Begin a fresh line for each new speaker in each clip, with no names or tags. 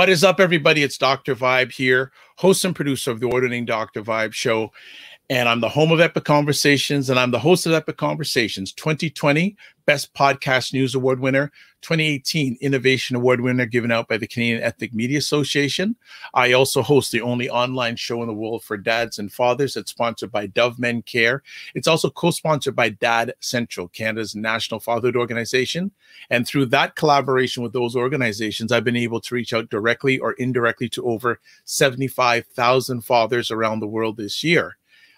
What is up, everybody? It's Dr. Vibe here, host and producer of the award-winning Dr. Vibe show. And I'm the home of Epic Conversations, and I'm the host of Epic Conversations, 2020 Best Podcast News Award winner, 2018 Innovation Award winner given out by the Canadian Ethnic Media Association. I also host the only online show in the world for dads and fathers that's sponsored by Dove Men Care. It's also co-sponsored by Dad Central, Canada's national fatherhood organization. And through that collaboration with those organizations, I've been able to reach out directly or indirectly to over 75,000 fathers around the world this year.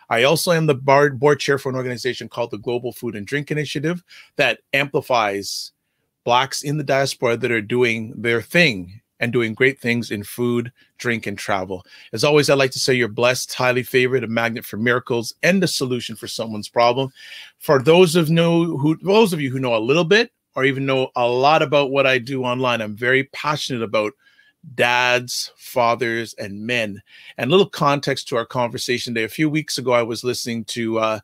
I also am the board chair for an organization called the Global Food and Drink Initiative that amplifies Blacks in the diaspora that are doing their thing and doing great things in food, drink, and travel. As always, I'd like to say you're blessed, highly favored, a magnet for miracles, and a solution for someone's problem. For those of you who know a little bit or even know a lot about what I do online, I'm very passionate about dads, fathers, and men. And a little context to our conversation today. A few weeks ago, I was listening to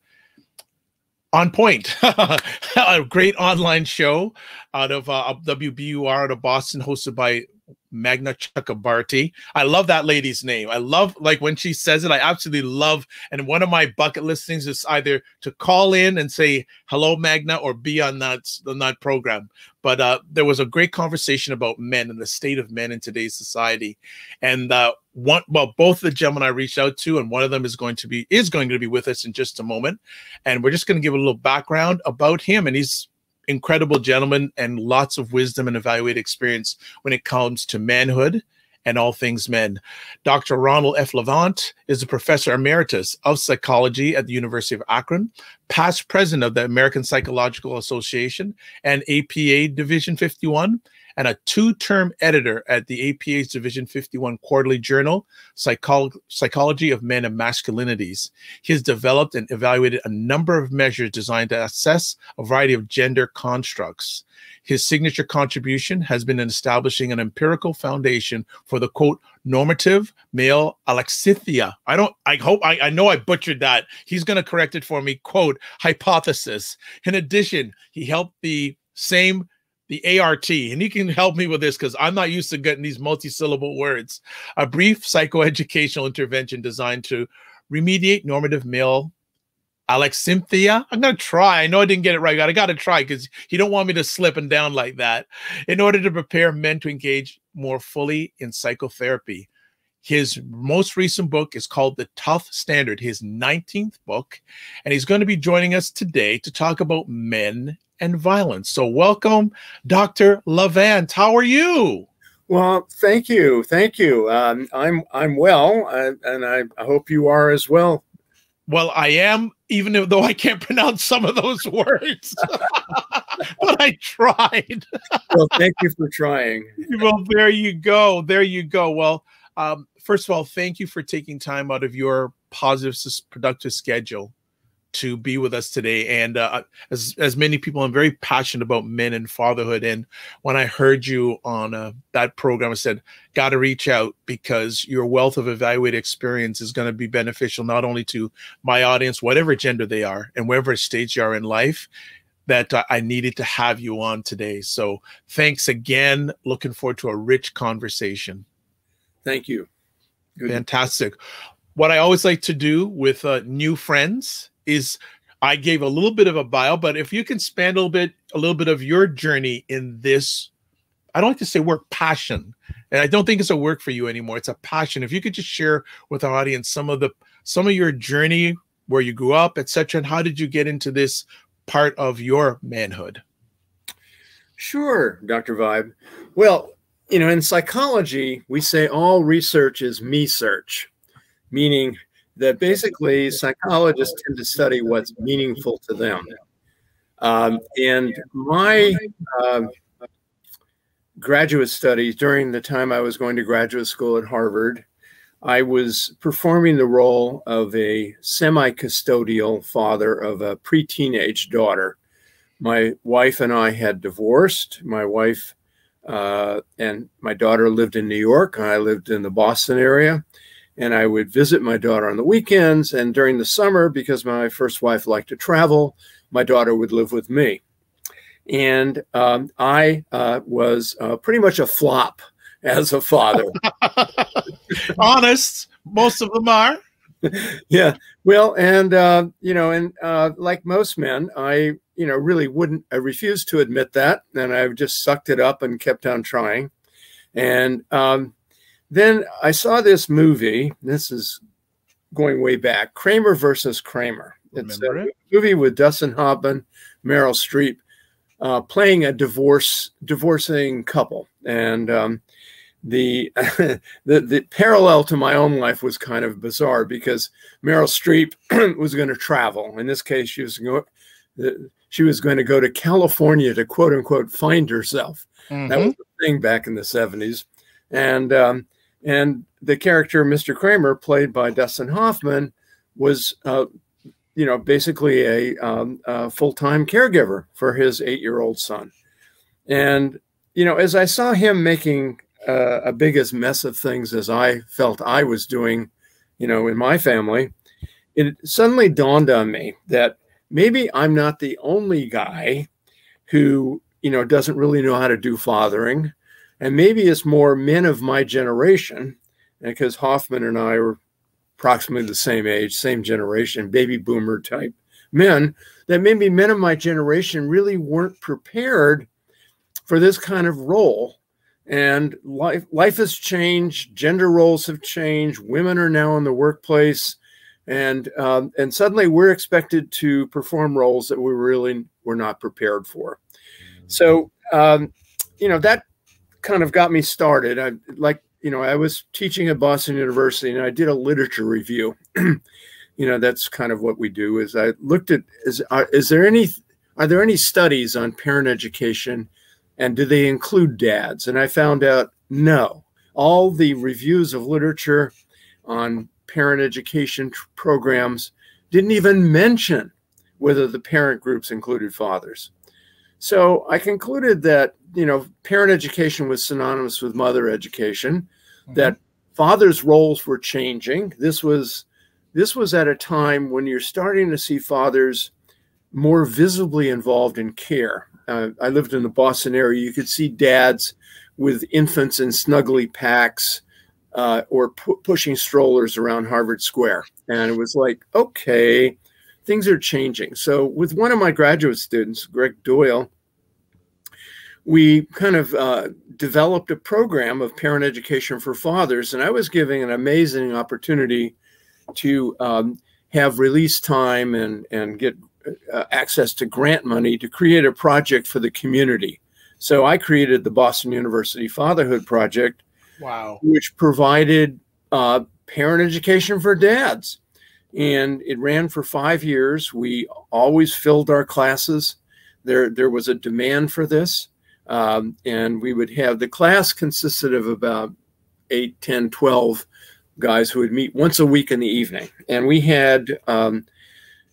On Point, a great online show out of WBUR out of Boston, hosted by Magna Chakrabarti. I love that lady's name. I love, like, when she says it, I absolutely love. And one of my bucket list things is either to call in and say hello, Magna, or be on that program. But there was a great conversation about men and the state of men in today's society. And both the gentlemen I reached out to, and one of them is going to be with us in just a moment. And we're just going to give a little background about him. And he's incredible gentleman and lots of wisdom and evaluated experience when it comes to manhood and all things men. Dr. Ronald F. Levant is a Professor Emeritus of Psychology at the University of Akron, past president of the American Psychological Association and APA Division 51, and a two-term editor at the APA's Division 51 quarterly journal, Psychology of Men and Masculinities. He has developed and evaluated a number of measures designed to assess a variety of gender constructs. His signature contribution has been in establishing an empirical foundation for the, quote, normative male alexithymia. I know I butchered that. He's going to correct it for me, quote, hypothesis. In addition, he helped the ART, and he can help me with this because I'm not used to getting these multi-syllable words. A brief psychoeducational intervention designed to remediate normative male alexithymia. I'm going to try. I know I didn't get it right. I got to try because you don't want me to slip and down like that, in order to prepare men to engage more fully in psychotherapy. His most recent book is called The Tough Standard, his 19th book, and he's going to be joining us today to talk about men and violence. So welcome, Dr. Levant. How are you?
Well, thank you. Thank you. I'm well, and I hope you are as well.
Well, I am, even though I can't pronounce some of those words, but I tried.
Well, thank you for trying.
Well, there you go. There you go. Well, first of all, thank you for taking time out of your positive, productive schedule to be with us today. And as many people, I'm very passionate about men and fatherhood. And when I heard you on that program, I said, got to reach out because your wealth of evaluated experience is going to be beneficial not only to my audience, whatever gender they are and wherever stage you are in life, that I needed to have you on today. So thanks again. Looking forward to a rich conversation.
Thank you.
Good. Fantastic. What I always like to do with new friends is I gave a little bit of a bio, but if you can spend a little bit of your journey in this, I don't like to say work, passion, and I don't think it's a work for you anymore. It's a passion. If you could just share with our audience some of your journey, where you grew up, etc., and how did you get into this part of your manhood?
Sure, Dr. Vibe. Well, you know, in psychology, we say all research is me search, meaning that basically psychologists tend to study what's meaningful to them. And my graduate studies, during the time I was going to graduate school at Harvard, I was performing the role of a semi-custodial father of a pre-teenage daughter. My wife and I had divorced. My wife and my daughter lived in New York. I lived in the Boston area. And I would visit my daughter on the weekends, and during the summer, because my first wife liked to travel, my daughter would live with me. And I was pretty much a flop as a father.
Honest, most of them are.
Yeah. Well, and, you know, and like most men, I, you know, really I refused to admit that. And I've just sucked it up and kept on trying. And then I saw this movie. This is going way back, Kramer versus Kramer. It's a movie with Dustin Hoffman, Meryl Streep, playing a divorcing couple. And the parallel to my own life was kind of bizarre because Meryl Streep was going to travel. In this case, she was going to go to California to quote unquote find herself. That was the thing back in the 70s. And the character, Mr. Kramer, played by Dustin Hoffman, was you know, basically a full-time caregiver for his 8-year-old son. And, you know, as I saw him making a big as mess of things as I felt I was doing, you know, in my family, it suddenly dawned on me that maybe I'm not the only guy who, you know, doesn't really know how to do fathering. And maybe it's more men of my generation, because Hoffman and I were approximately the same age, same generation, baby boomer type men, that maybe men of my generation really weren't prepared for this kind of role. And life has changed, gender roles have changed, women are now in the workplace, and suddenly we're expected to perform roles that we really were not prepared for. So, you know, that kind of got me started. You know, I was teaching at Boston University and I did a literature review. You know, that's kind of what we do. Is I looked at, are there any studies on parent education, and do they include dads? And I found out no. All the reviews of literature on parent education programs didn't even mention whether the parent groups included fathers. So I concluded that, you know, parent education was synonymous with mother education, that fathers' roles were changing. This was at a time when you're starting to see fathers more visibly involved in care. I lived in the Boston area. You could see dads with infants in snuggly packs or pushing strollers around Harvard Square. And it was like, okay, things are changing. So with one of my graduate students, Greg Doyle, we kind of developed a program of parent education for fathers. And I was given an amazing opportunity to have release time and get access to grant money to create a project for the community. So I created the Boston University Fatherhood Project, which provided parent education for dads. And it ran for 5 years. We always filled our classes. There was a demand for this. And we would have, the class consisted of about 8, 10, 12 guys who would meet once a week in the evening. And we had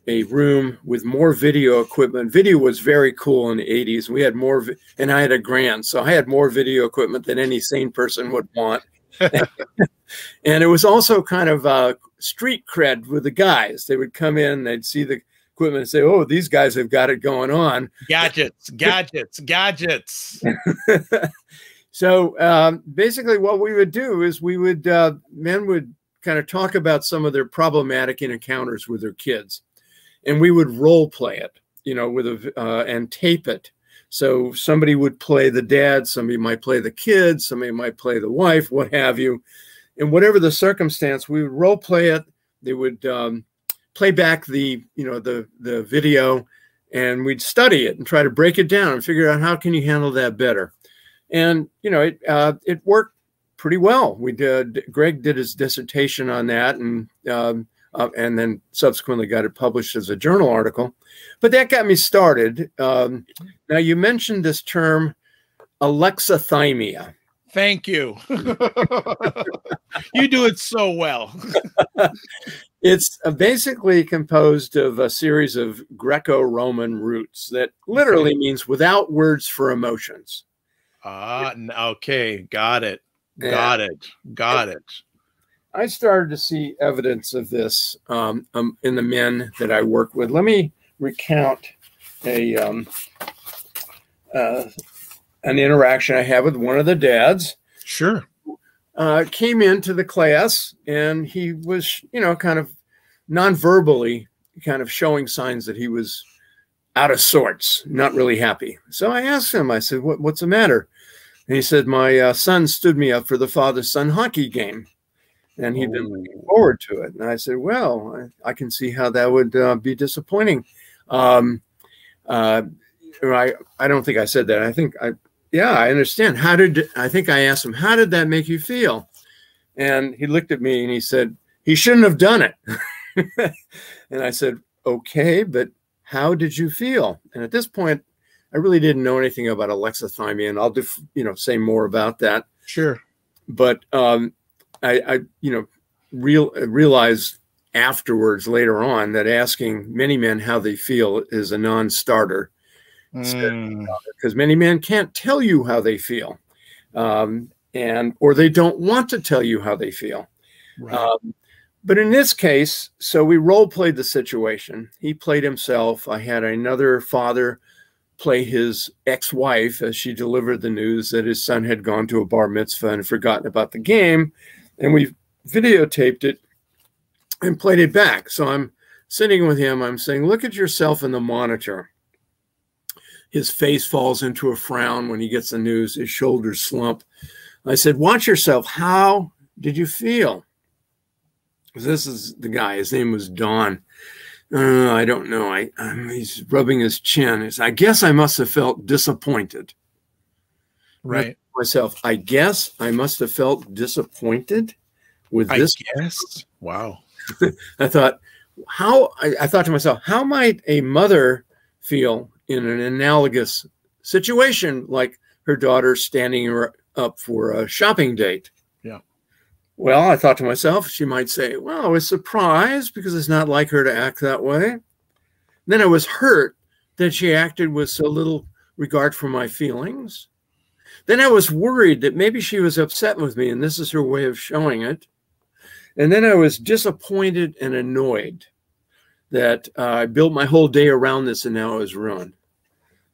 a room with more video equipment. Video was very cool in the 80s. We had more, and I had a grant, so I had more video equipment than any sane person would want. And it was also kind of street cred with the guys. They would come in, they'd see the equipment and say, oh, these guys have got it going on. Gadgets, gadgets, gadgets. So basically what we would do is we would, men would kind of talk about some of their problematic encounters with their kids. And we would role play it, you know, with and tape it. So somebody would play the dad, somebody might play the kids, somebody might play the wife, what have you. And whatever the circumstance, we would role play it. They would play back the, you know, the video, and we'd study it and try to break it down and figure out how can you handle that better. And, you know, it worked pretty well. We did, Greg did his dissertation on that, and then subsequently got it published as a journal article. But that got me started. Now, you mentioned this term, alexithymia.
Thank you. You do it so well.
It's basically composed of a series of Greco-Roman roots that literally means without words for emotions.
Okay. Got it. Got it. Got it.
I started to see evidence of this in the men that I work with. Let me recount an interaction I had with one of the dads.
Sure.
Came into the class, and he was, you know, kind of non-verbally kind of showing signs that he was out of sorts, not really happy. So I asked him, I said, what's the matter? And he said, my son stood me up for the father-son hockey game, and he'd been looking forward to it. And I said, well, I can see how that would be disappointing. I don't think I said that. I think yeah, I understand. I think I asked him, how did that make you feel? And he looked at me and he said, he shouldn't have done it. And I said, okay, but how did you feel? And at this point, I really didn't know anything about alexithymia, and I'll say more about that.
Sure.
But I realized afterwards, later on, that asking many men how they feel is a non-starter. Because many men can't tell you how they feel, or they don't want to tell you how they feel. Right. But in this case, so we role-played the situation. He played himself. I had another father play his ex-wife as she delivered the news that his son had gone to a bar mitzvah and forgotten about the game. And we videotaped it and played it back. So I'm sitting with him. I'm saying, look at yourself in the monitor. His face falls into a frown when he gets the news. His shoulders slump. I said, watch yourself. How did you feel? This is the guy. His name was Don. I don't know. He's rubbing his chin. I guess I must have felt disappointed.
Right.
Myself, I guess I must have felt disappointed with this.
I guess. Wow.
I thought to myself, how might a mother feel in an analogous situation, like her daughter standing her up for a shopping date?
Yeah.
Well, I thought to myself, she might say, well, I was surprised because it's not like her to act that way. Then I was hurt that she acted with so little regard for my feelings. Then I was worried that maybe she was upset with me, and this is her way of showing it. And then I was disappointed and annoyed that I built my whole day around this, and now it was ruined.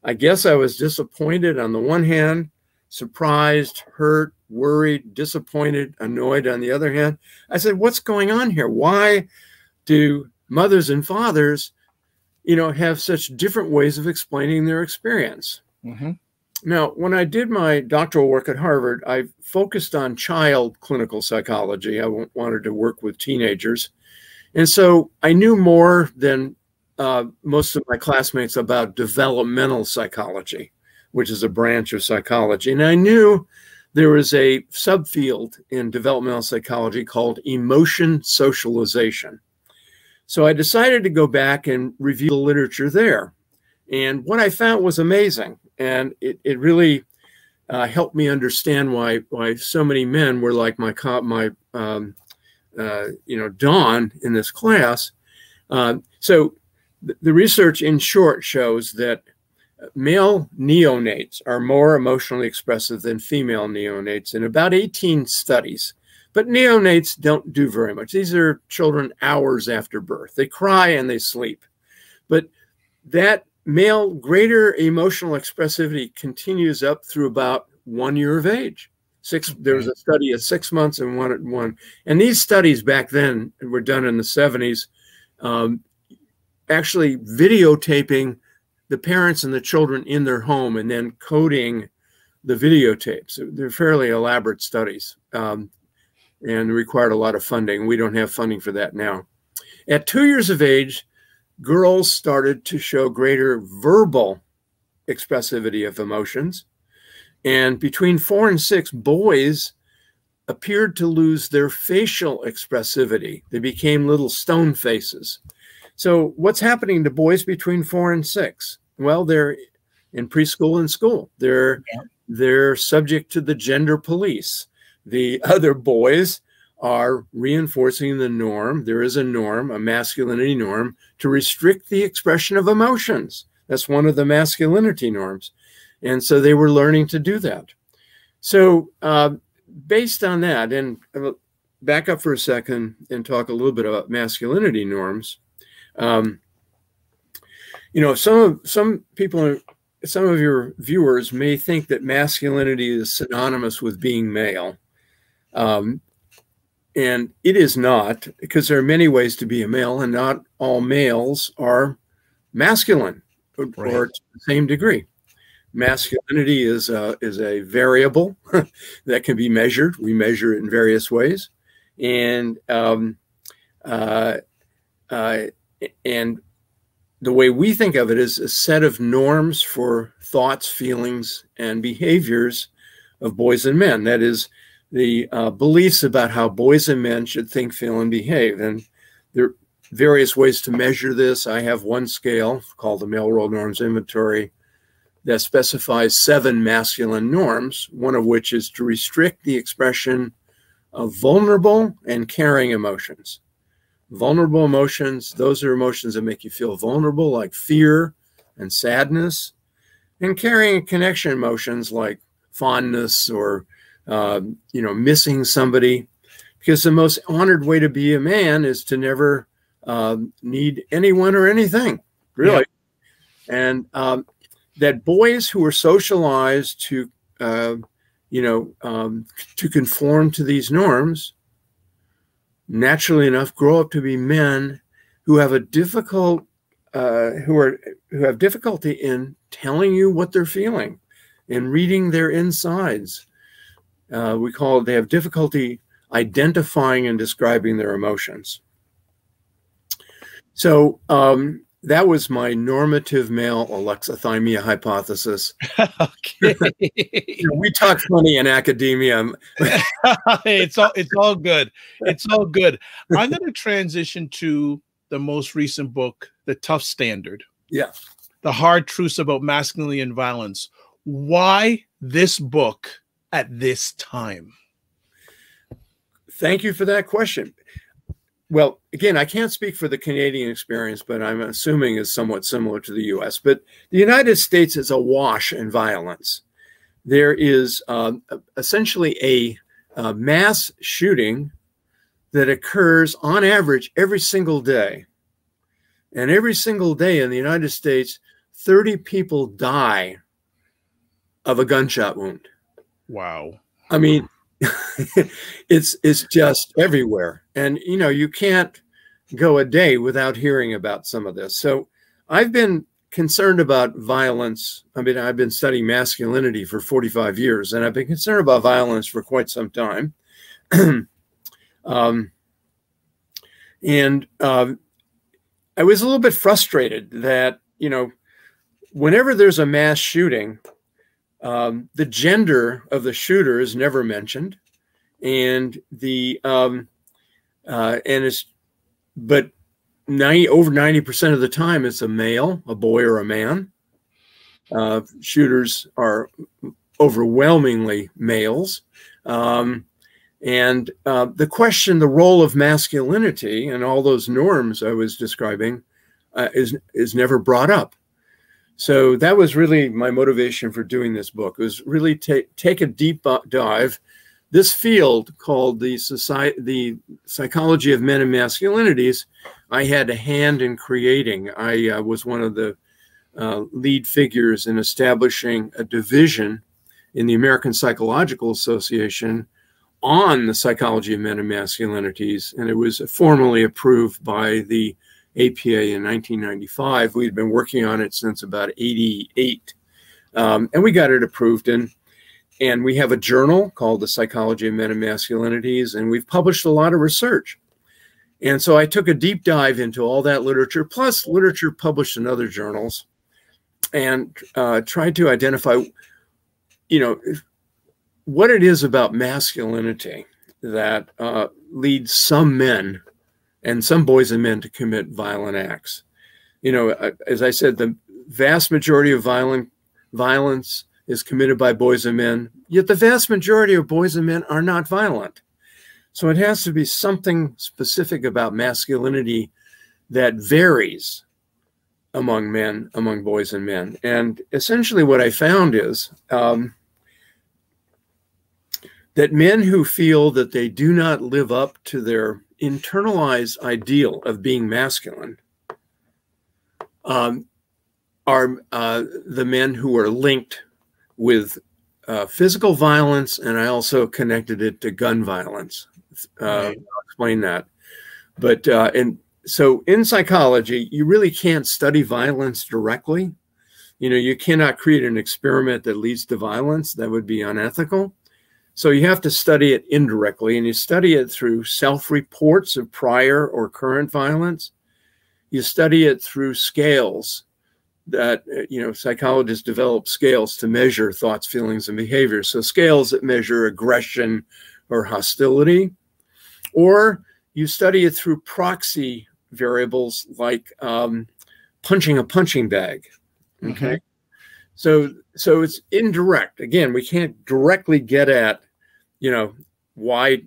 I guess I was disappointed on the one hand, surprised, hurt, worried, disappointed, annoyed on the other hand. I said, what's going on here? Why do mothers and fathers, have such different ways of explaining their experience?
Mm-hmm.
Now, when I did my doctoral work at Harvard, I focused on child clinical psychology. I wanted to work with teenagers. And so I knew more than most of my classmates about developmental psychology, which is a branch of psychology. And I knew there was a subfield in developmental psychology called emotion socialization. So I decided to go back and review the literature there. And what I found was amazing. And it really helped me understand why so many men were like my Don in this class. So the research, in short, shows that male neonates are more emotionally expressive than female neonates in about 18 studies. But neonates don't do very much. These are children hours after birth. They cry and they sleep. But that male greater emotional expressivity continues up through about 1 year of age. There was a study at 6 months and one at 1. And these studies back then were done in the 70s, actually videotaping the parents and the children in their home and then coding the videotapes. They're fairly elaborate studies and required a lot of funding. We don't have funding for that now. At 2 years of age, girls started to show greater verbal expressivity of emotions. And between 4 and 6, boys appeared to lose their facial expressivity. They became little stone faces. So what's happening to boys between 4 and 6? Well, they're in preschool and school. They're subject to the gender police. The other boys are reinforcing the norm. There is a norm, a masculinity norm, to restrict the expression of emotions. That's one of the masculinity norms. And so they were learning to do that. So based on that, and back up for a second and talk a little bit about masculinity norms. Some people some of your viewers may think that masculinity is synonymous with being male. And it is not, because there are many ways to be a male, and not all males are masculine, or to the same degree. Masculinity is a variable that can be measured. We measure it in various ways. And the way we think of it is a set of norms for thoughts, feelings, and behaviors of boys and men. That is, the beliefs about how boys and men should think, feel, and behave. And there are various ways to measure this. I have one scale called the Male Role Norms Inventory that specifies 7 masculine norms, one of which is to restrict the expression of vulnerable and caring emotions. Vulnerable emotions, those are emotions that make you feel vulnerable, like fear and sadness, and caring and connection emotions like fondness or missing somebody, because the most honored way to be a man is to never need anyone or anything, really. Yeah. And that boys who are socialized to conform to these norms, naturally enough, grow up to be men who have a difficult, who have difficulty in telling you what they're feeling, in reading their insides. They have difficulty identifying and describing their emotions. So that was my normative male alexithymia hypothesis.
Okay.
We talk funny in academia.
It's all good. It's all good. I'm going to transition to the most recent book, The Tough Standard.
Yeah.
The Hard Truths About Masculinity and Violence. Why this book at this time?
Thank you for that question. Well, again, I can't speak for the Canadian experience, but I'm assuming is somewhat similar to the US. But the United States is awash in violence. There is essentially a mass shooting that occurs on average every single day. And every single day in the United States, 30 people die of a gunshot wound.
Wow.
I mean, it's just everywhere. And, you can't go a day without hearing about some of this. So I've been concerned about violence. I mean, I've been studying masculinity for 45 years, and I've been concerned about violence for quite some time. I was a little bit frustrated that, whenever there's a mass shooting, the gender of the shooter is never mentioned, and over 90% of the time it's a male, a boy, or a man. Shooters are overwhelmingly males, and the question, the role of masculinity and all those norms I was describing, is never brought up. So that was really my motivation for doing this book, was really take a deep dive. This field called the Psychology of Men and Masculinities, I had a hand in creating. I was one of the lead figures in establishing a division in the American Psychological Association on the psychology of men and masculinities, and it was formally approved by the APA in 1995. We'd been working on it since about '88, and we got it approved. And we have a journal called the Psychology of Men and Masculinities, and we've published a lot of research. And so I took a deep dive into all that literature, plus literature published in other journals, and tried to identify, what it is about masculinity that leads some men and some boys and men to commit violent acts. As I said, the vast majority of violence is committed by boys and men, yet the vast majority of boys and men are not violent. So it has to be something specific about masculinity that varies among men, among boys and men. And essentially what I found is that men who feel that they do not live up to their internalized ideal of being masculine are the men who are linked with physical violence, and I also connected it to gun violence.
Right.
I'll explain that. But and so in psychology, you really can't study violence directly. You know, you cannot create an experiment that leads to violence. That would be unethical. So you have to study it indirectly, and you study it through self-reports of prior or current violence. You study it through scales that, you know, psychologists develop scales to measure thoughts, feelings, and behaviors. So scales that measure aggression or hostility, or you study it through proxy variables like punching a punching bag. Okay. So it's indirect. Again, we can't directly get at, you know, why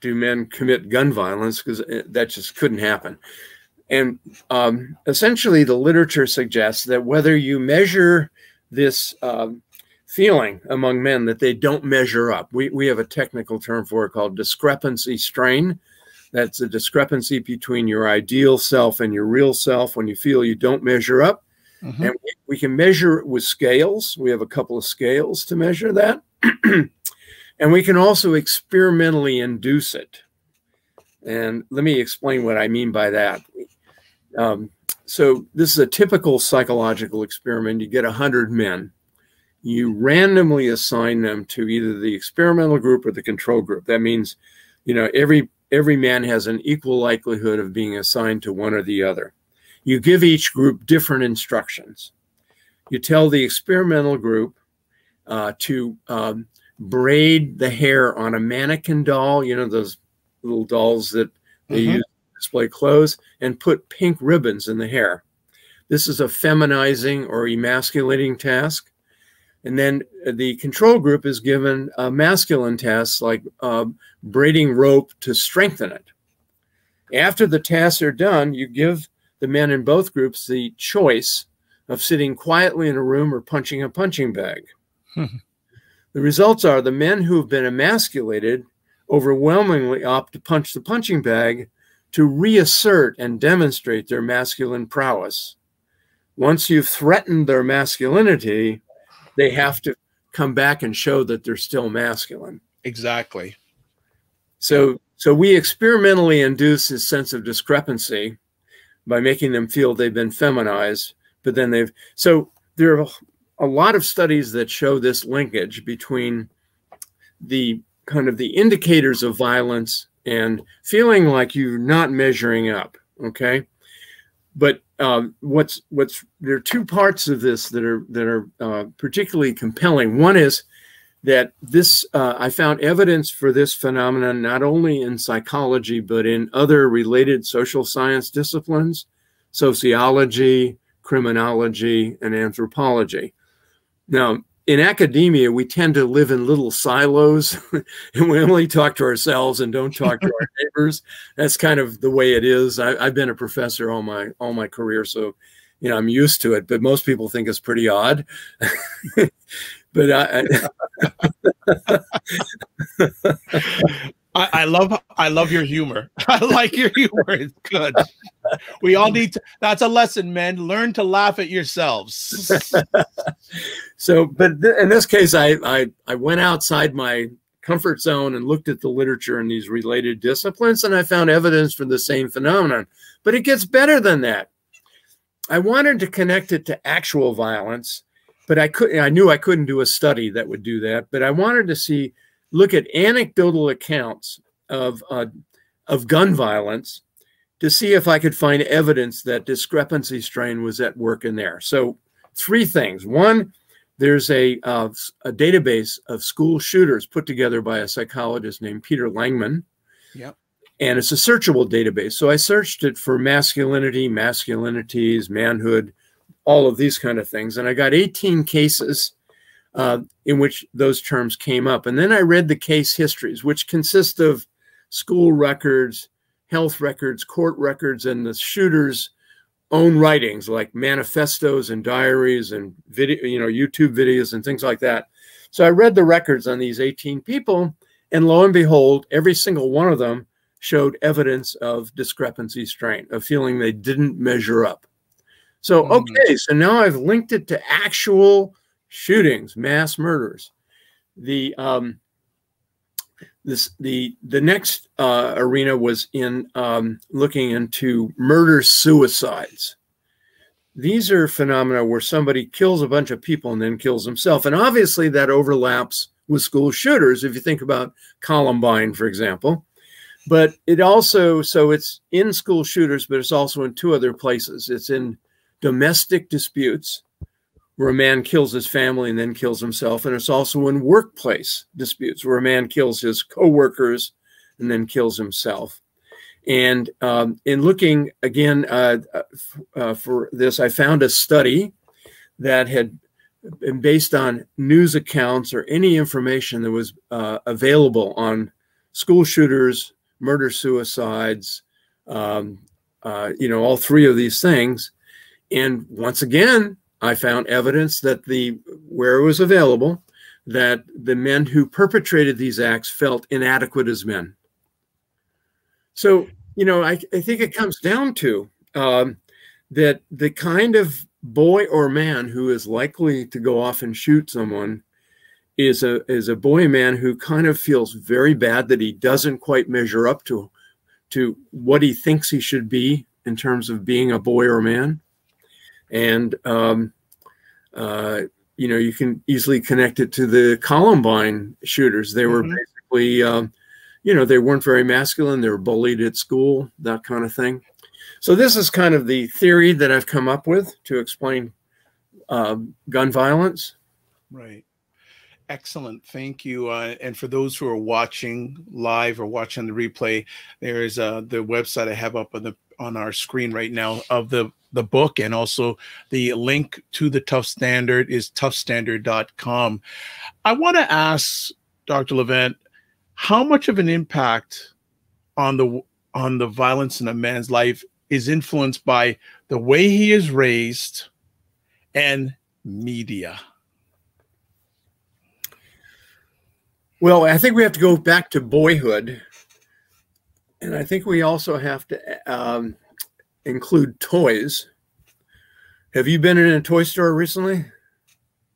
do men commit gun violence, because that just couldn't happen. And essentially the literature suggests that whether you measure this feeling among men that they don't measure up, we have a technical term for it called discrepancy strain. That's a discrepancy between your ideal self and your real self when you feel you don't measure up. And we can measure it with scales. We have a couple of scales to measure that. And we can also experimentally induce it. And let me explain what I mean by that. So this is a typical psychological experiment. You get 100 men. You randomly assign them to either the experimental group or the control group. That means, you know, every man has an equal likelihood of being assigned to one or the other. You give each group different instructions. You tell the experimental group to braid the hair on a mannequin doll, you know, those little dolls that they use to display clothes, and put pink ribbons in the hair. This is a feminizing or emasculating task. And then the control group is given masculine tasks like braiding rope to strengthen it. After the tasks are done, you give the men in both groups the choice of sitting quietly in a room or punching a punching bag. The results are the men who have been emasculated overwhelmingly opt to punch the punching bag to reassert and demonstrate their masculine prowess. Once you've threatened their masculinity, they have to come back and show that they're still masculine.
Exactly.
So we experimentally induce this sense of discrepancy by making them feel they've been feminized, but then so there are a lot of studies that show this linkage between the kind of the indicators of violence and feeling like you're not measuring up, okay? But there are two parts of this that are particularly compelling. One is that this I found evidence for this phenomenon not only in psychology but in other related social science disciplines, sociology, criminology, and anthropology. Now, in academia, we tend to live in little silos, and we only talk to ourselves and don't talk to our neighbors. That's kind of the way it is. I've been a professor all my career, so you know I'm used to it. But most people think it's pretty odd. But
I love your humor. I like your humor. It's good. We all need to. That's a lesson, men. Learn to laugh at yourselves.
So, but in this case, I went outside my comfort zone and looked at the literature in these related disciplines, and I found evidence for the same phenomenon. But it gets better than that. I wanted to connect it to actual violence, but I knew I couldn't do a study that would do that. But I wanted to look at anecdotal accounts of gun violence to see if I could find evidence that discrepancy strain was at work in there. So 3 things. One, there's a database of school shooters put together by a psychologist named Peter Langman.
Yep. And
it's a searchable database. So I searched it for masculinity, masculinities, manhood, all of these kind of things. And I got 18 cases in which those terms came up. And then I read the case histories, which consist of school records, health records, court records, and the shooter's own writings like manifestos and diaries and video, YouTube videos and things like that. So I read the records on these 18 people, and lo and behold, every single one of them showed evidence of discrepancy strain, of feeling they didn't measure up. So, okay, so now I've linked it to actual shootings, mass murders. The next arena was in looking into murder-suicides. These are phenomena where somebody kills a bunch of people and then kills himself. And obviously that overlaps with school shooters, if you think about Columbine, for example. But it also, so it's in school shooters, but it's also in two other places. It's in domestic disputes, where a man kills his family and then kills himself. And it's also in workplace disputes, where a man kills his coworkers and then kills himself. And in looking again for this, I found a study that had been based on news accounts or any information that was available on school shooters, murder-suicides, all three of these things. And once again, I found evidence that where it was available, that the men who perpetrated these acts felt inadequate as men. So, I think it comes down to that the kind of boy or man who is likely to go off and shoot someone is a boy or man who kind of feels very bad that he doesn't quite measure up to what he thinks he should be in terms of being a boy or a man. And, you can easily connect it to the Columbine shooters. They were basically, they weren't very masculine. They were bullied at school, that kind of thing. So this is kind of the theory that I've come up with to explain gun violence. Right.
Excellent. Thank you. And for those who are watching live or watching the replay, there is the website I have up on our screen right now of the book, and also the link to the Tough Standard is toughstandard.com. I want to ask Dr. Levant, how much of an impact on the violence in a man's life is influenced by the way he is raised and media?
Well, I think we have to go back to boyhood. And I think we also have to include toys. Have you been in a toy store recently?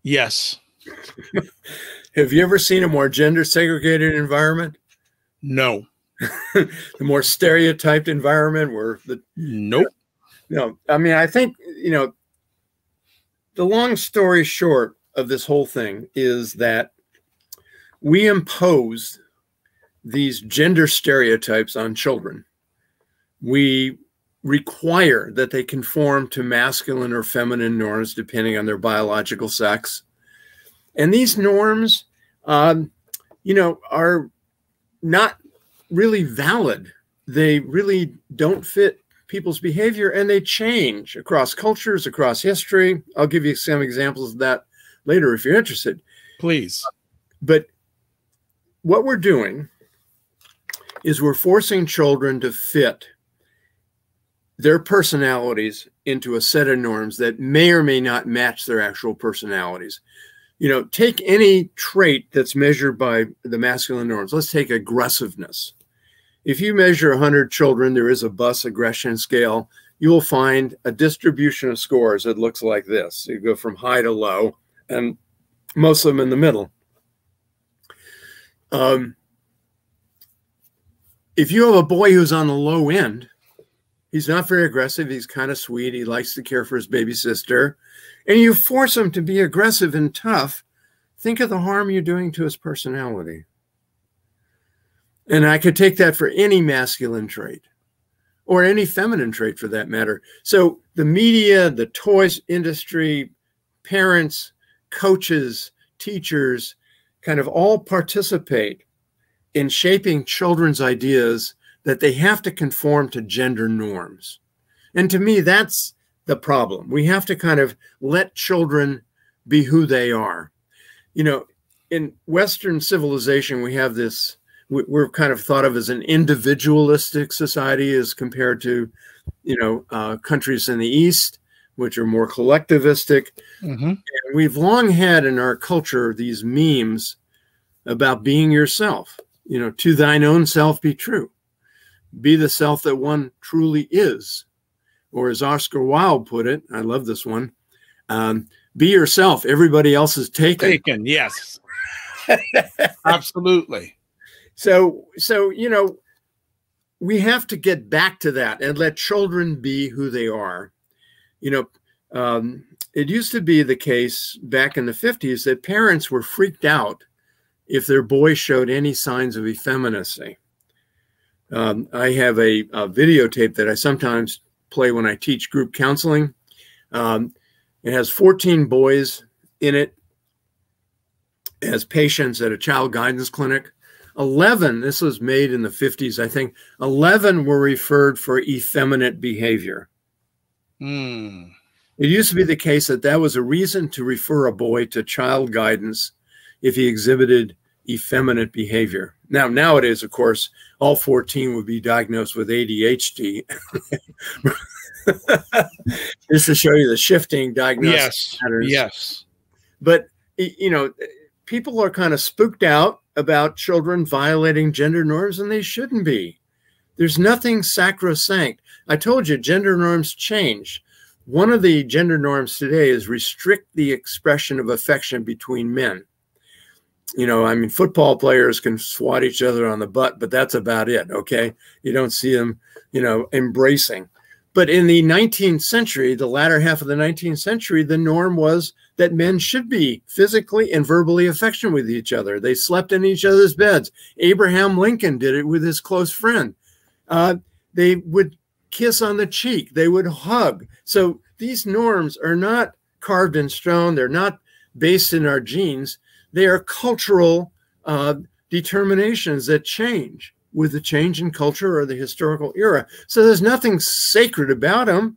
Yes.
Have you ever seen a more gender segregated environment?
No.
The more stereotyped environment where
Nope.
No, I mean, I think, the long story short of this whole thing is that we impose these gender stereotypes on children. We require that they conform to masculine or feminine norms depending on their biological sex. And these norms, are not really valid. They really don't fit people's behavior, and they change across cultures, across history. I'll give you some examples of that later if you're interested.
Please.
But what we're doing is we're forcing children to fit their personalities into a set of norms that may or may not match their actual personalities. Take any trait that's measured by the masculine norms. Let's take aggressiveness. If you measure 100 children, there is a bus aggression scale. You will find a distribution of scores that looks like this. You go from high to low, and most of them in the middle. If you have a boy who's on the low end, he's not very aggressive. He's kind of sweet. He likes to care for his baby sister. And you force him to be aggressive and tough. Think of the harm you're doing to his personality. And I could take that for any masculine trait or any feminine trait for that matter. So the media, the toys industry, parents, coaches, teachers, kind of all participate in shaping children's ideas that they have to conform to gender norms. And to me, that's the problem. We have to kind of let children be who they are. In Western civilization, we have this, we're kind of thought of as an individualistic society as compared to, countries in the East, which are more collectivistic. And we've long had in our culture these memes about being yourself. To thine own self be true. Be the self that one truly is. or as Oscar Wilde put it, I love this one, be yourself, everybody else is taken.
Taken, yes. Absolutely.
So, you know, we have to get back to that and let children be who they are. You know, it used to be the case back in the 50s that parents were freaked out if their boy showed any signs of effeminacy. I have a videotape that I sometimes play when I teach group counseling. It has 14 boys in it as patients at a child guidance clinic. 11, this was made in the 50s, I think, 11 were referred for effeminate behavior. It used to be the case that that was a reason to refer a boy to child guidance if he exhibited effeminate behavior. Now, nowadays, of course, all 14 would be diagnosed with ADHD. Just to show you the shifting diagnosis patterns.
Yes.
But, you know, people are kind of spooked out about children violating gender norms, and they shouldn't be. There's nothing sacrosanct. I told you, gender norms change. One of the gender norms today is restrict the expression of affection between men. You know, I mean, football players can swat each other on the butt, but that's about it, okay? You don't see them, you know, embracing. But in the 19th century, the latter half of the 19th century, the norm was that men should be physically and verbally affectionate with each other. They slept in each other's beds. Abraham Lincoln did it with his close friend. They would kiss on the cheek. They would hug. So these norms are not carved in stone. They're not based in our genes. They are cultural determinations that change with the change in culture or the historical era. So there's nothing sacred about them.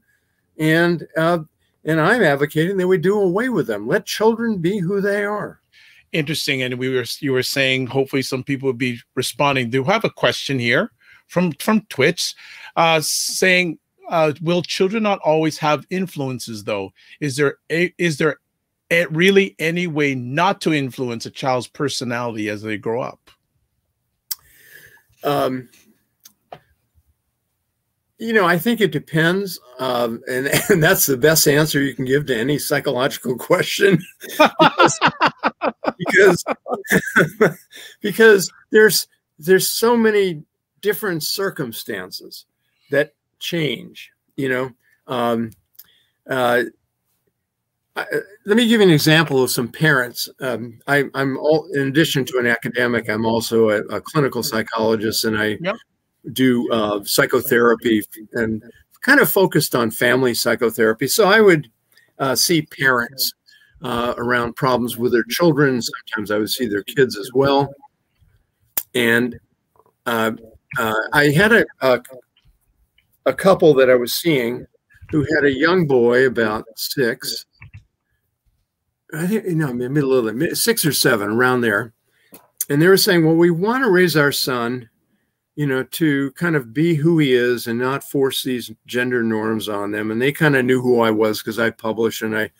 And I'm advocating that we do away with them. Let children be who they are.
Interesting. And you were saying, hopefully some people would be responding. Do have a question here from Twitch saying, will children not always have influences though? Is there really any way not to influence a child's personality as they grow up?
You know, I think it depends. And that's the best answer you can give to any psychological question. because there's so many different circumstances that change, you know. Let me give you an example of some parents. In addition to an academic, I'm also a clinical psychologist, and I do psychotherapy and kind of focused on family psychotherapy. So I would see parents around problems with their children. Sometimes I would see their kids as well. And I had a couple that I was seeing who had a young boy about 6. I think, you know, maybe a little bit, 6 or 7, around there. And they were saying, well, we want to raise our son, you know, to kind of be who he is and not force these gender norms on them. And they kind of knew who I was because I publish and I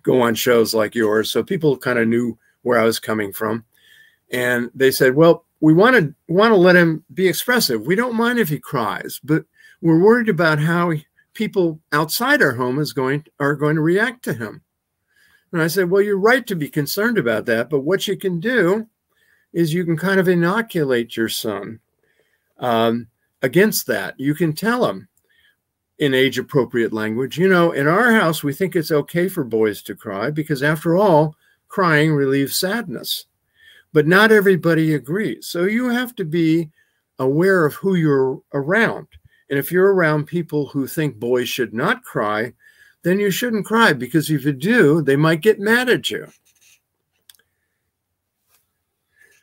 go on shows like yours. So people kind of knew where I was coming from. And they said, well, we want to let him be expressive. We don't mind if he cries, but we're worried about how people outside our home are going to react to him. And I said, well, you're right to be concerned about that. But what you can do is you can kind of inoculate your son against that. You can tell him in age-appropriate language, you know, in our house, we think it's okay for boys to cry because, after all, crying relieves sadness. But not everybody agrees. So you have to be aware of who you're around. And if you're around people who think boys should not cry, then you shouldn't cry, because if you do, they might get mad at you.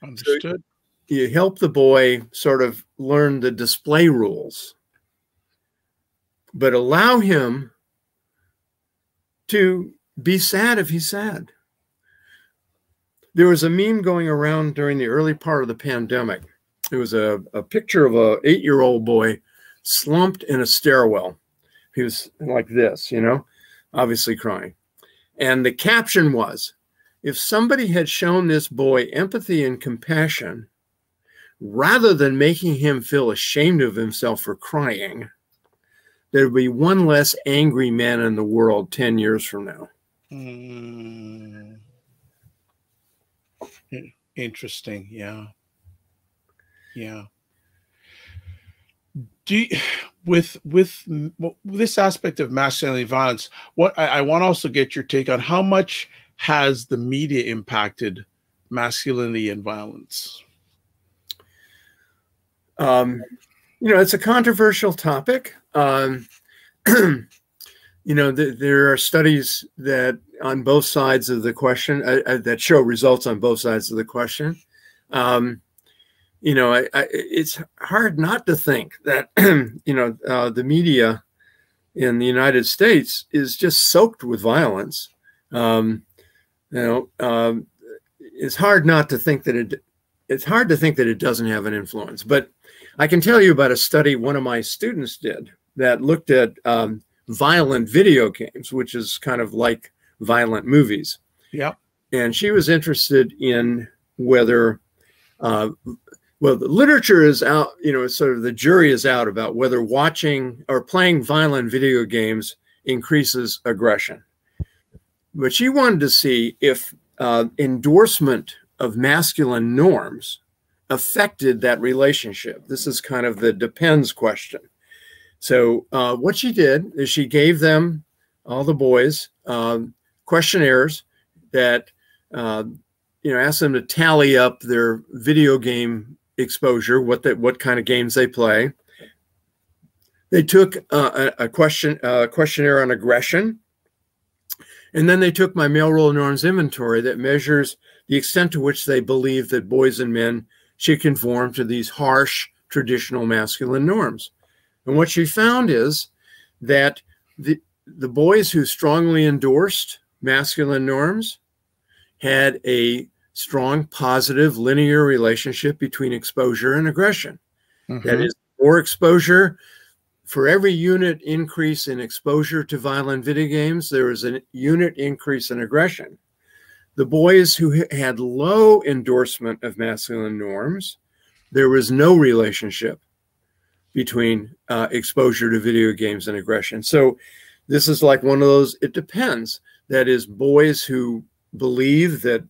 Understood.
So you help the boy sort of learn the display rules, but allow him to be sad if he's sad. There was a meme going around during the early part of the pandemic. It was a picture of an 8-year-old boy slumped in a stairwell. He was like this, you know, obviously crying. And the caption was, if somebody had shown this boy empathy and compassion, rather than making him feel ashamed of himself for crying, there'll be one less angry man in the world 10 years from now.
Interesting. Yeah. Yeah. With this aspect of masculinity violence, what I want to also get your take on, how much has the media impacted masculinity and violence?
It's a controversial topic. There are studies that on both sides of the question that show results on both sides of the question. It's hard not to think that, the media in the United States is just soaked with violence. It's hard not to think that it's hard to think that it doesn't have an influence. But I can tell you about a study one of my students did that looked at violent video games, which is kind of like violent movies.
Yeah.
And she was interested in whether, well, the literature is out, sort of the jury is out about whether watching or playing violent video games increases aggression. But she wanted to see if endorsement of masculine norms affected that relationship. This is kind of the depends question. So what she did is she gave them, all the boys, questionnaires that asked them to tally up their video game exposure, what kind of games they play. They took a questionnaire on aggression, and then they took my male role norms inventory that measures the extent to which they believe that boys and men should conform to these harsh traditional masculine norms. And what she found is that the boys who strongly endorsed masculine norms had a strong positive linear relationship between exposure and aggression. Mm-hmm. That is, more exposure. For every unit increase in exposure to violent video games, there is a unit increase in aggression. The boys who had low endorsement of masculine norms, there was no relationship between exposure to video games and aggression. So this is like one of those, it depends. That is, boys who believe that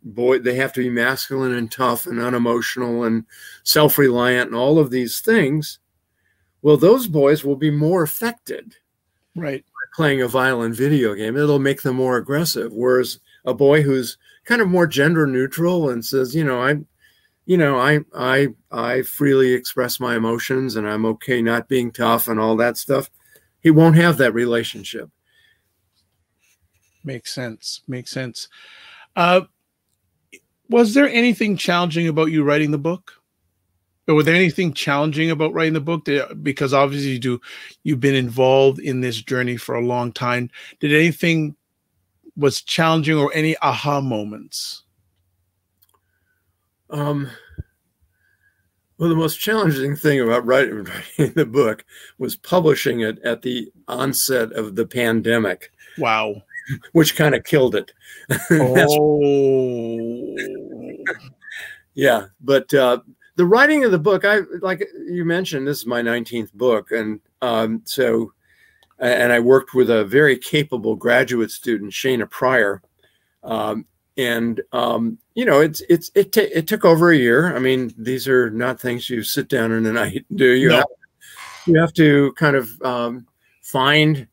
they have to be masculine and tough and unemotional and self-reliant and all of these things. Well, those boys will be more affected, right, by playing a violent video game. It'll make them more aggressive. Whereas a boy who's kind of more gender neutral and says, I freely express my emotions and I'm okay not being tough and all that stuff, he won't have that relationship.
Makes sense. Makes sense. Was there anything challenging about you writing the book? Or was there anything challenging about writing the book? Because obviously you've been involved in this journey for a long time. Did anything was challenging or any aha moments?
Well, the most challenging thing about writing the book was publishing it at the onset of the pandemic.
Wow.
Which kind of killed it.
Oh.
Yeah, but the writing of the book, like you mentioned, this is my 19th book, and and I worked with a very capable graduate student, Shana Pryor, it took over a year. I mean, these are not things you sit down in a night and do. You have to kind of find,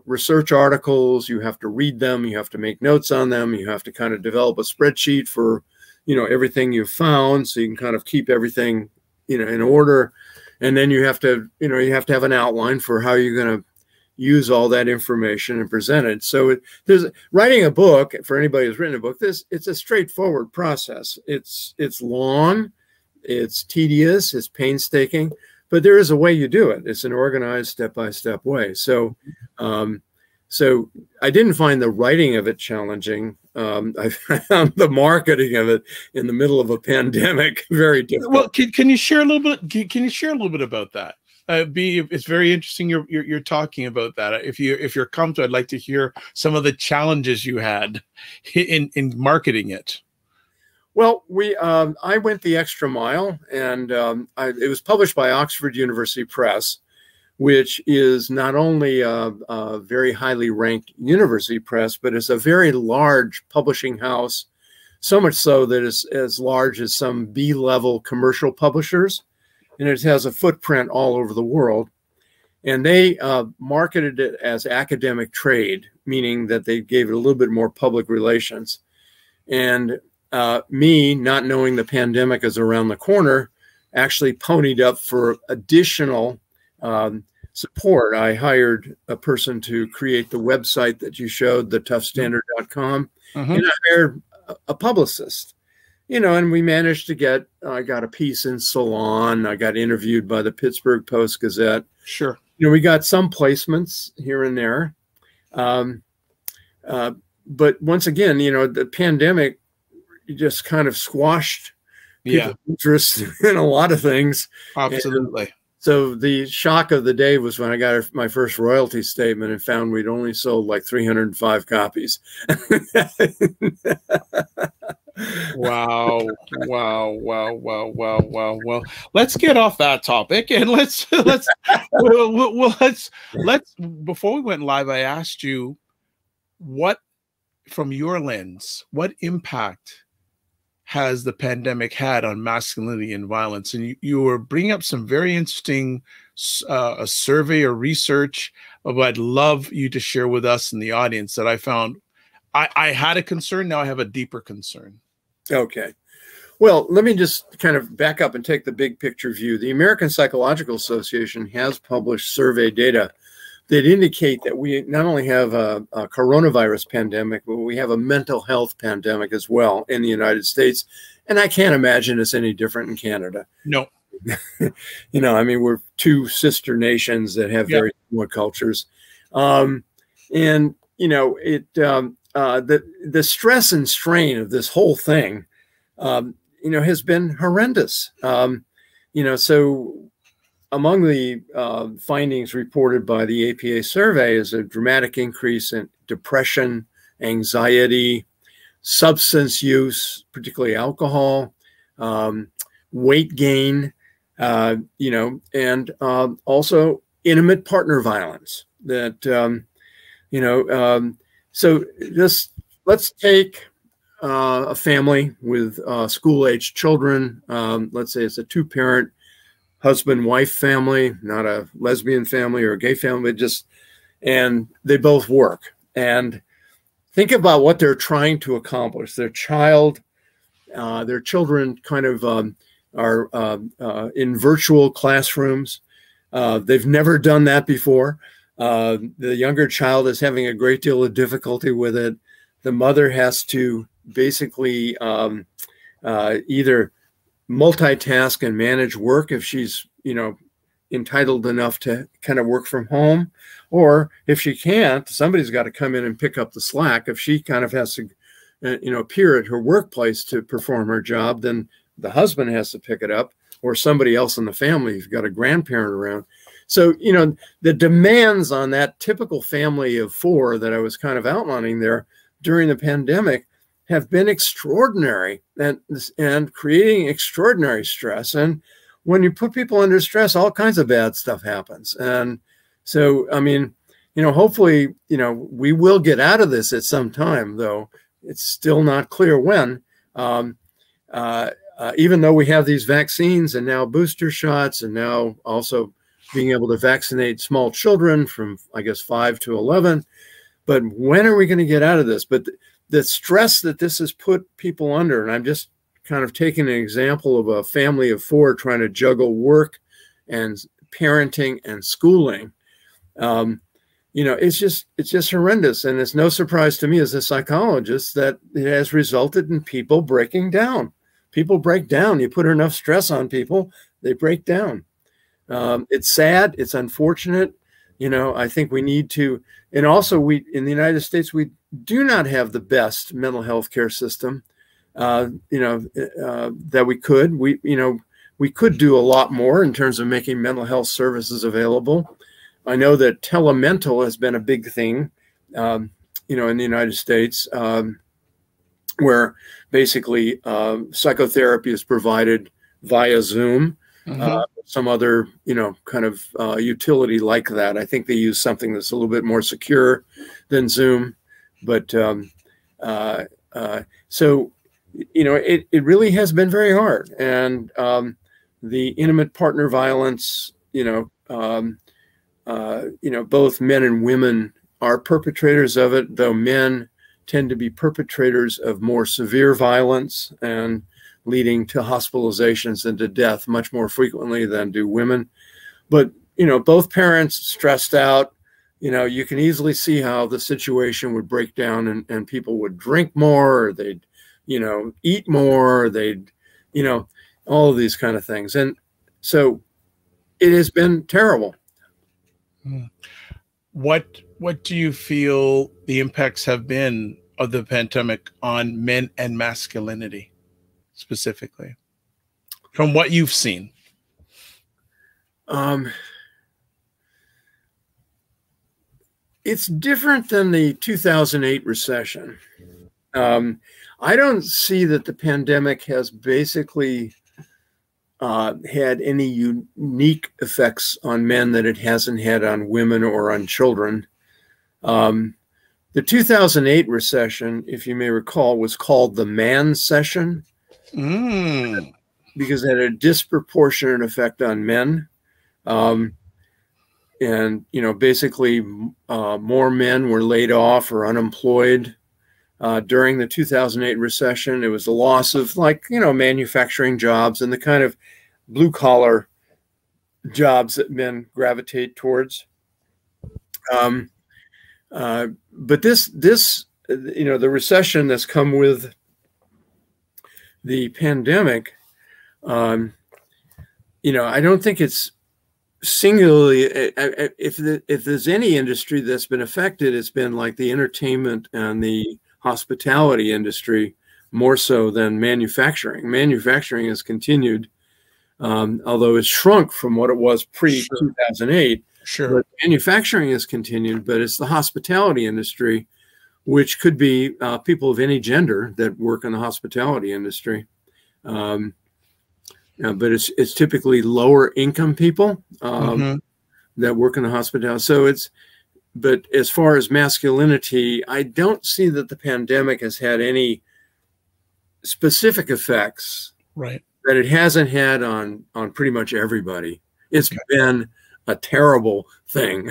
research articles. You have to read them. You have to make notes on them. You have to kind of develop a spreadsheet for, everything you've found, so you can kind of keep everything, in order. And then you have to have an outline for how you're going to use all that information and present it. So there's writing a book, for anybody who's written a book, it's a straightforward process. It's long, it's tedious, it's painstaking, but there is a way you do it. It's an organized step-by-step way. So so I didn't find the writing of it challenging. I found the marketing of it in the middle of a pandemic very difficult.
Well, can you share a little bit? Can you share a little bit about that? It's very interesting. You're talking about that. If you're comfortable, I'd like to hear some of the challenges you had in marketing it.
Well, I went the extra mile, and it was published by Oxford University Press, which is not only a very highly ranked university press, but it's a very large publishing house, so much so that it's as large as some B-level commercial publishers, and it has a footprint all over the world. And they marketed it as academic trade, meaning that they gave it a little bit more public relations. And me, not knowing the pandemic is around the corner, actually ponied up for additional support. I hired a person to create the website that you showed, the toughstandard.com, and I hired a publicist, you know, and we managed to get, I got a piece in Salon. I got interviewed by the Pittsburgh Post-Gazette.
Sure.
You know, we got some placements here and there. But once again, you know, the pandemic just kind of squashed people's interest in a lot of things.
Absolutely.
And so the shock of the day was when I got my first royalty statement and found we'd only sold like 305 copies.
Wow. Well, let's get off that topic and let's before we went live, I asked you what, from your lens, what impact has the pandemic had on masculinity and violence? And you were bringing up some very interesting a survey or research of what I'd love you to share with us in the audience that I found. I had a concern, now I have a deeper concern.
Okay. Well, let me just kind of back up and take the big picture view. The American Psychological Association has published survey data that indicate that we not only have a coronavirus pandemic, but we have a mental health pandemic as well in the United States. And I can't imagine it's any different in Canada.
No.
You know, I mean, we're two sister nations that have very similar cultures. And, you know, the stress and strain of this whole thing, you know, has been horrendous. You know, so among the findings reported by the APA survey is a dramatic increase in depression, anxiety, substance use, particularly alcohol, weight gain, you know, and also intimate partner violence. That, you know, so let's take a family with school-aged children. Let's say it's a two-parent husband-wife family, not a lesbian family or a gay family, just, and they both work. And think about what they're trying to accomplish. Their children kind of are in virtual classrooms. They've never done that before. The younger child is having a great deal of difficulty with it. The mother has to basically either multitask and manage work if she's, you know, entitled enough to kind of work from home, or if she can't, somebody's got to come in and pick up the slack. If she kind of has to, you know, appear at her workplace to perform her job, then the husband has to pick it up, or somebody else in the family who's got a grandparent around. So, you know, the demands on that typical family of four that I was kind of outlining there during the pandemic have been extraordinary and creating extraordinary stress. And when you put people under stress, all kinds of bad stuff happens. And so, I mean, you know, hopefully, you know, we will get out of this at some time, though it's still not clear when. Even though we have these vaccines and now booster shots, and now also being able to vaccinate small children from, I guess, 5 to 11. But when are we going to get out of this? But the stress that this has put people under, and I'm just kind of taking an example of a family of four trying to juggle work and parenting and schooling, you know, it's just horrendous. And it's no surprise to me as a psychologist that it has resulted in people breaking down. People break down. You put enough stress on people, they break down. It's sad. It's unfortunate. You know, I think we need to, and also we, in the United States, we do not have the best mental health care system, you know, that we could. You know, we could do a lot more in terms of making mental health services available. I know that telemental has been a big thing, you know, in the United States, where basically psychotherapy is provided via Zoom. some other, kind of utility like that. I think they use something that's a little bit more secure than Zoom. But so, it really has been very hard. And the intimate partner violence, both men and women are perpetrators of it, though men tend to be perpetrators of more severe violence and leading to hospitalizations and to death much more frequently than do women. But, both parents stressed out, you can easily see how the situation would break down and people would drink more, or they'd, eat more, or they'd, all of these kind of things. And so it has been terrible.
What do you feel the impacts have been of the pandemic on men and masculinity specifically, from what you've seen?
It's different than the 2008 recession. I don't see that the pandemic has basically had any unique effects on men that it hasn't had on women or on children. The 2008 recession, if you may recall, was called the man session because it had a disproportionate effect on men. And, basically more men were laid off or unemployed during the 2008 recession. It was the loss of manufacturing jobs and the kind of blue collar jobs that men gravitate towards. But this, the recession that's come with the pandemic, I don't think it's singularly, if there's any industry that's been affected, it's been like the entertainment and the hospitality industry more so than manufacturing. Manufacturing has continued, although it's shrunk from what it was pre-2008.
Sure.
But manufacturing has continued, but it's the hospitality industry, which could be people of any gender that work in the hospitality industry. But it's typically lower income people that work in the hospitality. So but as far as masculinity, I don't see that the pandemic has had any specific effects that it hasn't had on pretty much everybody. It's been a terrible thing.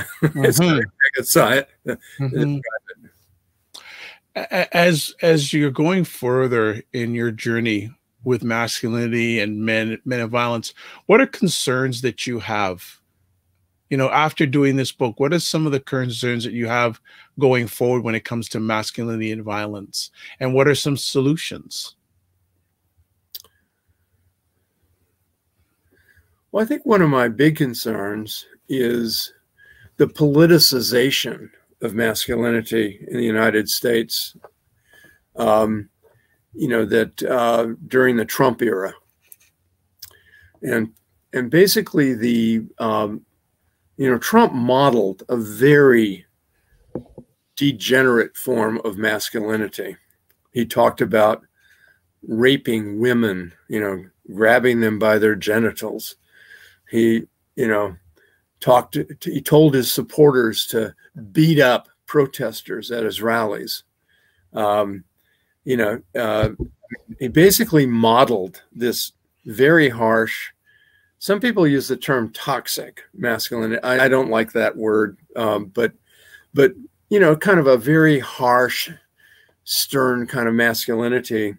As you're going further in your journey with masculinity and men and violence, what are concerns that you have? After doing this book, what are some of the concerns that you have going forward when it comes to masculinity and violence? And what are some solutions?
Well, I think one of my big concerns is the politicization of masculinity in the United States, that during the Trump era. And basically Trump modeled a very degenerate form of masculinity. He talked about raping women, grabbing them by their genitals. He, he told his supporters to beat up protesters at his rallies. He basically modeled this very harsh, some people use the term toxic masculinity. I don't like that word, but kind of a very harsh, stern kind of masculinity.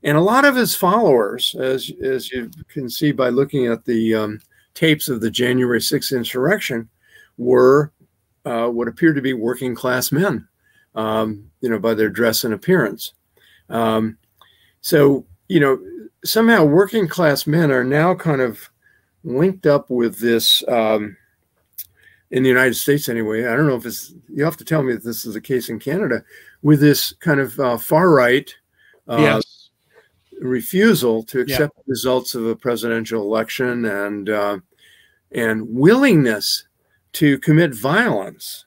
And a lot of his followers, as you can see by looking at the tapes of the January 6th insurrection, were what appeared to be working class men, by their dress and appearance. So, somehow working class men are now kind of linked up with this, in the United States anyway. I don't know if you have to tell me if this is the case in Canada, with this kind of far right refusal to accept the results of a presidential election and willingness to commit violence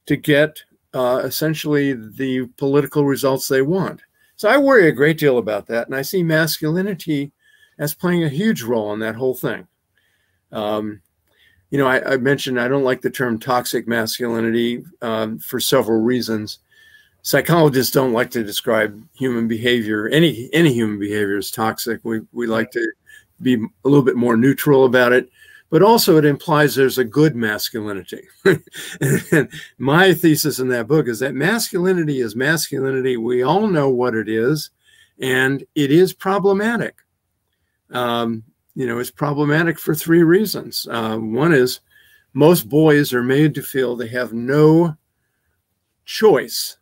to get essentially the political results they want. So I worry a great deal about that, and I see masculinity as playing a huge role in that whole thing. You know, I mentioned I don't like the term toxic masculinity for several reasons. Psychologists don't like to describe human behavior, any human behavior, as toxic. We like to be a little bit more neutral about it, but also it implies there's a good masculinity. And my thesis in that book is that masculinity is masculinity. We all know what it is, and it is problematic. You know, it's problematic for three reasons. One is most boys are made to feel they have no choice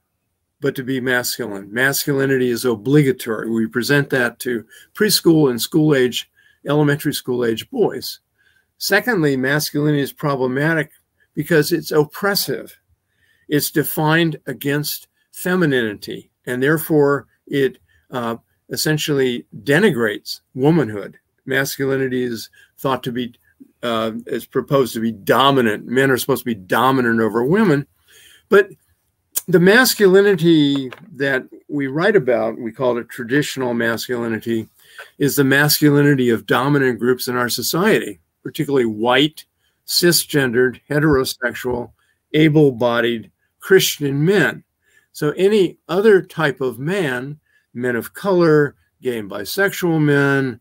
but to be masculine. Masculinity is obligatory. We present that to preschool and school age, elementary school age boys. Secondly, masculinity is problematic because it's oppressive. It's defined against femininity, and therefore it essentially denigrates womanhood. Masculinity is thought to be, is proposed to be dominant. Men are supposed to be dominant over women. But the masculinity that we write about, we call it traditional masculinity, is the masculinity of dominant groups in our society, particularly white, cisgendered, heterosexual, able-bodied Christian men. So any other type of man, men of color, gay and bisexual men,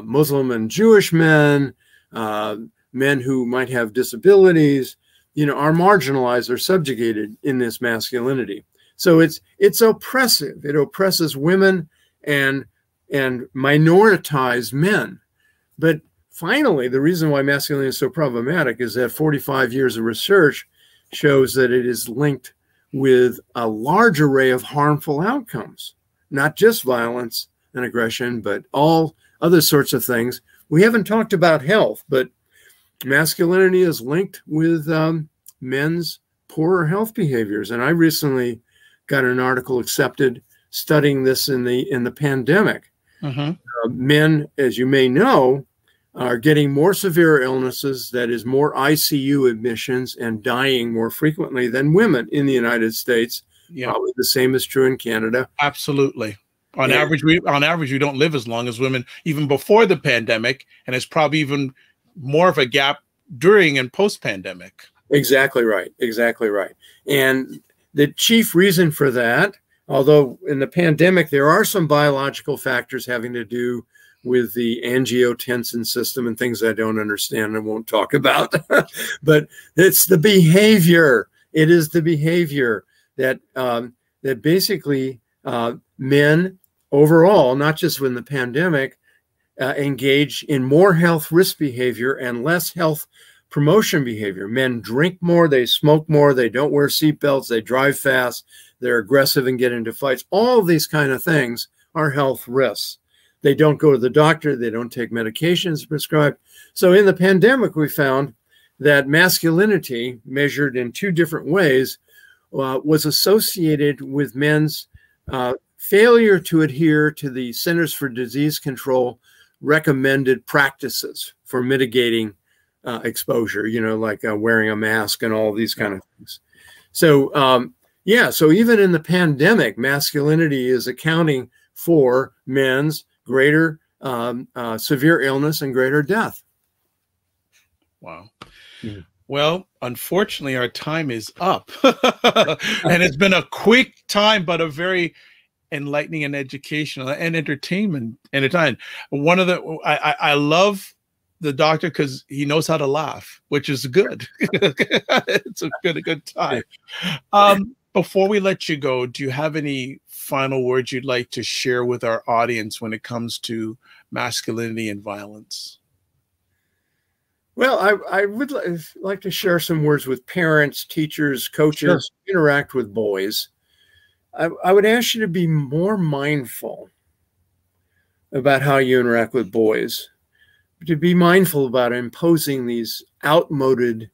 Muslim and Jewish men, men who might have disabilities, you know, are marginalized or subjugated in this masculinity. So it's oppressive. It oppresses women and minoritized men. But finally, the reason why masculinity is so problematic is that 45 years of research shows that it is linked with a large array of harmful outcomes, not just violence and aggression, but all other sorts of things. We haven't talked about health, but masculinity is linked with men's poorer health behaviors. And I recently got an article accepted studying this in the pandemic. Men, as you may know, are getting more severe illnesses, that is more ICU admissions, and dying more frequently than women in the United States. Probably the same is true in Canada.
Absolutely. On average, we don't live as long as women even before the pandemic, and it's probably even more of a gap during and post-pandemic.
Exactly right. Exactly right. And the chief reason for that, although in the pandemic there are some biological factors having to do with the angiotensin system and things I don't understand and won't talk about, but it's the behavior. It is the behavior that that basically men overall, not just in the pandemic, engage in more health risk behavior and less health promotion behavior. Men drink more, they smoke more, they don't wear seatbelts, they drive fast, they're aggressive and get into fights. All of these kind of things are health risks. They don't go to the doctor, they don't take medications prescribed. So in the pandemic, we found that masculinity, measured in two different ways, was associated with men's failure to adhere to the Centers for Disease Control recommended practices for mitigating exposure, you know, like wearing a mask and all these kind of things. So, yeah, so even in the pandemic, masculinity is accounting for men's greater severe illness and greater death.
Wow. Mm-hmm. Well, unfortunately, our time is up. And it's been a quick time, but a very enlightening and educational and entertainment. One of the, I love the doctor because he knows how to laugh, which is good. It's a good time. Before we let you go, do you have any final words you'd like to share with our audience when it comes to masculinity and violence?
Well, I would like to share some words with parents, teachers, coaches, who interact with boys. I would ask you to be more mindful about how you interact with boys, to be mindful about imposing these outmoded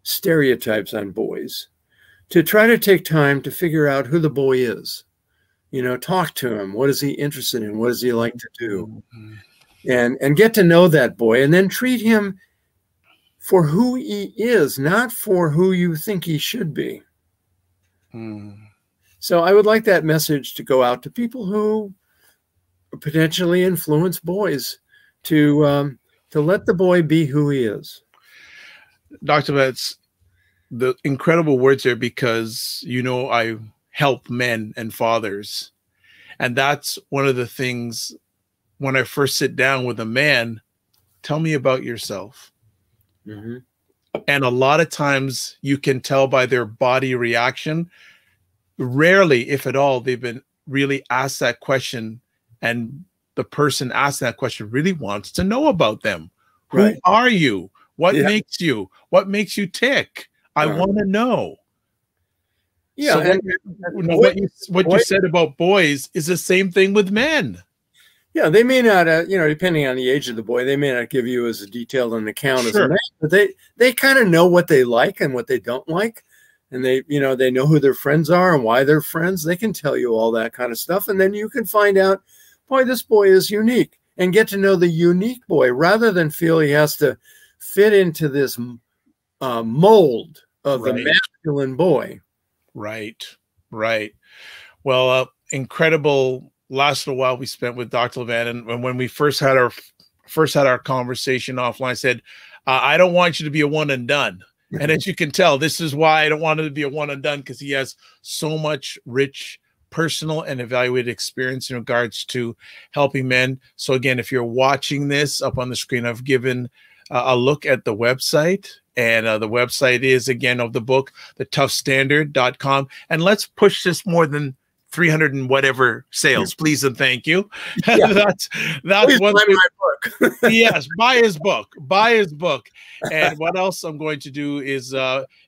stereotypes on boys, to try to take time to figure out who the boy is. You know, talk to him. What is he interested in? What does he like to do? And get to know that boy, and then treat him for who he is, not for who you think he should be. So I would like that message to go out to people who potentially influence boys to to let the boy be who he is.
Dr. Betts, the incredible words there, because, you know, I help men and fathers. And that's one of the things when I first sit down with a man, tell me about yourself.
Mm-hmm.
And a lot of times you can tell by their body reaction. Rarely, if at all, they've been really asked that question, and the person asking that question really wants to know about them. Right. Who are you? What makes you? What makes you tick? I want to know.
Yeah,
so and what you said about boys is the same thing with men.
Yeah, they may not, you know, depending on the age of the boy, they may not give you as detailed an account as a man, but they kind of know what they like and what they don't like. And they, you know, they know who their friends are and why they're friends. They can tell you all that kind of stuff. And then you can find out, boy, this boy is unique, and get to know the unique boy rather than feel he has to fit into this mold of the masculine boy. Right,
right. Well, incredible last little while we spent with Dr. Levant, and when we first had our conversation offline, I said, I don't want you to be a one and done. And as you can tell, this is why I don't want it to be a one and done, because he has so much rich personal and evaluated experience in regards to helping men. So again, if you're watching this up on the screen, I've given a look at the website, and the website is, again, of the book, thetoughstandard.com. And let's push this more than 300 and whatever sales, please and thank you.
Yeah.
that's
please
one
buy my book.
Yes, buy his book. And what else I'm going to do is,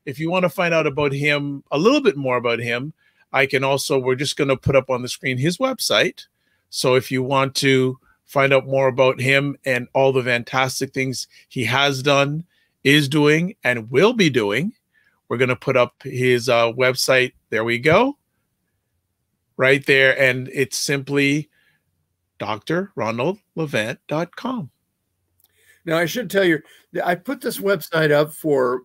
if you want to find out about him, a little bit more about him, I can also, we're just going to put up on the screen his website. So if you want to find out more about him and all the fantastic things he has done, is doing, and will be doing, we're going to put up his website. There we go. Right there. And it's simply drronaldlevant.com.
Now, I should tell you, I put this website up for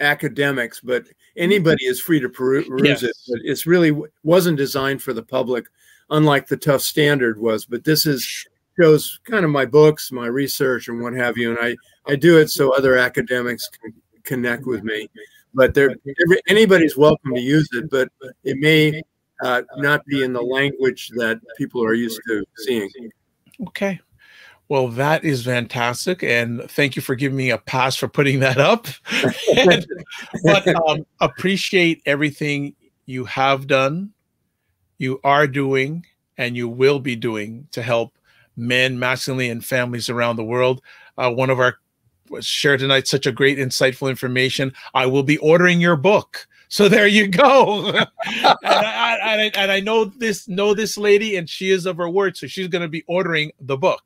academics, but anybody is free to peruse it. But it's really wasn't designed for the public, unlike the Tough Standard was. But this shows kind of my books, my research, and what have you. And I do it so other academics can connect with me. But anybody's welcome to use it, but it may not be in the language that people are used to seeing.
Okay. Well, that is fantastic. And thank you for giving me a pass for putting that up. But appreciate everything you have done, you are doing, and you will be doing to help men, masculinity, and families around the world. One of our shared tonight, such a great, insightful information. I will be ordering your book. So there you go. and I know this lady, and she is of her word. So she's going to be ordering the book.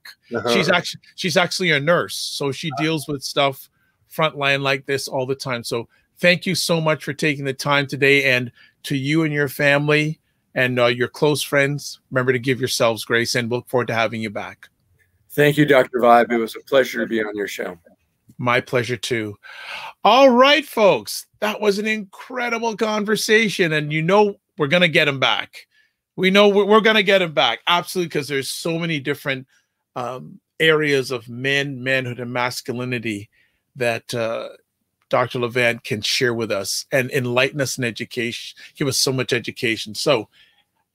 She's actually a nurse, so she deals with stuff frontline like this all the time. So thank you so much for taking the time today, and to you and your family and your close friends, remember to give yourselves grace, and look forward to having you back.
Thank you, Dr. Vibe. It was a pleasure to be on your show.
My pleasure too. All right, folks, that was an incredible conversation, and you know we're going to get him back. We know we're going to get him back. Absolutely, because there's so many different areas of manhood, and masculinity that Dr. Levant can share with us and enlighten us in education, give us so much education. So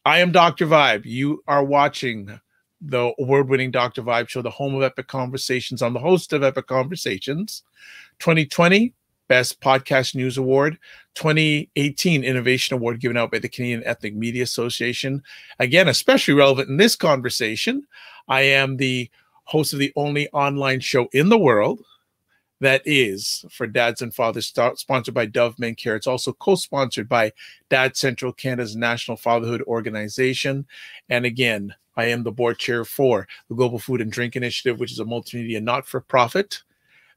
I am Dr. Vibe. You are watching the award-winning Dr. Vibe Show, the home of Epic Conversations. I'm the host of Epic Conversations. 2020 Best Podcast News Award, 2018 Innovation Award given out by the Canadian Ethnic Media Association. Again, especially relevant in this conversation, I am the host of the only online show in the world that is for dads and fathers, sponsored by Dove Men Care. It's also co-sponsored by Dad Central, Canada's national fatherhood organization. And again, I am the board chair for the Global Food and Drink Initiative, which is a multimedia not-for-profit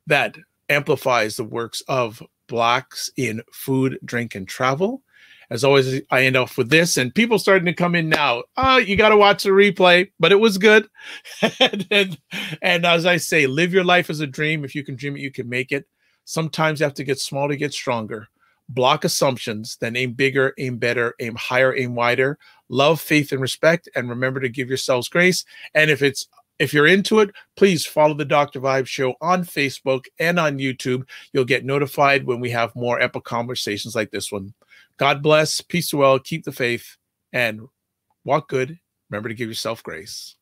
that amplifies the works of Blacks in food, drink, and travel. As always, I end off with this, and people starting to come in now. You got to watch the replay, but it was good. and as I say, live your life as a dream. If you can dream it, you can make it. Sometimes you have to get small to get stronger. Block assumptions, then aim bigger, aim better, aim higher, aim wider. Love, faith, and respect, and remember to give yourselves grace. And if it's If you're into it, please follow the Dr. Vibe Show on Facebook and on YouTube. You'll get notified when we have more epic conversations like this one. God bless, peace well, keep the faith, and walk good. Remember to give yourself grace.